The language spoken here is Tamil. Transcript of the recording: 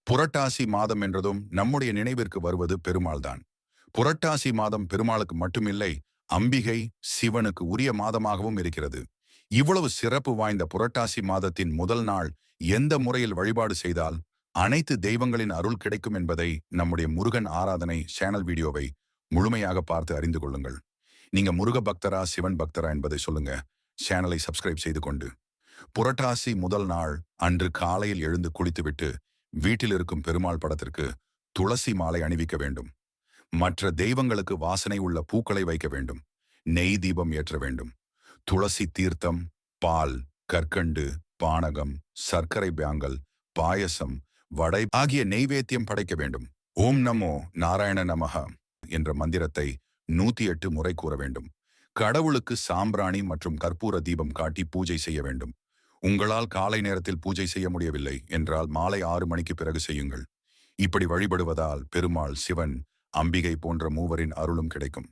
புரட்டாசி மாதம் என்றதும் நம்முடைய நினைவிற்கு வருவது பெருமாள்தான். புரட்டாசி மாதம் பெருமாளுக்கு மட்டுமில்லை, அம்பிகை, சிவனுக்கு உரிய மாதமாகவும் இருக்கிறது. இவ்வளவு சிறப்பு வாய்ந்த புரட்டாசி மாதத்தின் முதல் நாள் எந்த முறையில் வழிபாடு செய்தால் அனைத்து தெய்வங்களின் அருள் கிடைக்கும் என்பதை நம்முடைய முருகன் ஆராதனை சேனல் வீடியோவை முழுமையாக பார்த்து அறிந்து கொள்ளுங்கள். நீங்க முருக பக்தரா சிவன் பக்தரா என்பதை சொல்லுங்க. சேனலை சப்ஸ்கிரைப் செய்து கொண்டு புரட்டாசி முதல் நாள் அன்று காலையில் எழுந்து குளித்துவிட்டு வீட்டில் இருக்கும் பெருமாள் படத்திற்கு துளசி மாலை அணிவிக்க வேண்டும். மற்ற தெய்வங்களுக்கு வாசனை உள்ள பூக்களை வைக்க வேண்டும். நெய் தீபம் ஏற்ற வேண்டும். துளசி தீர்த்தம், பால், கற்கண்டு, பானகம், சர்க்கரை பேங்கல், பாயசம், வடை ஆகிய நெய்வேத்தியம் படைக்க வேண்டும். ஓம் நமோ நாராயண நமஹ என்ற மந்திரத்தை 108 முறை கூற வேண்டும். கடவுளுக்கு சாம்பிராணி மற்றும் கற்பூர தீபம் காட்டி பூஜை செய்ய வேண்டும். உங்களால் காலை நேரத்தில் பூஜை செய்ய முடியவில்லை என்றால் மாலை 6 மணிக்கு பிறகு செய்யுங்கள். இப்படி வழிபடுவதால் பெருமாள், சிவன், அம்பிகை போன்ற மூவரின் அருளும் கிடைக்கும்.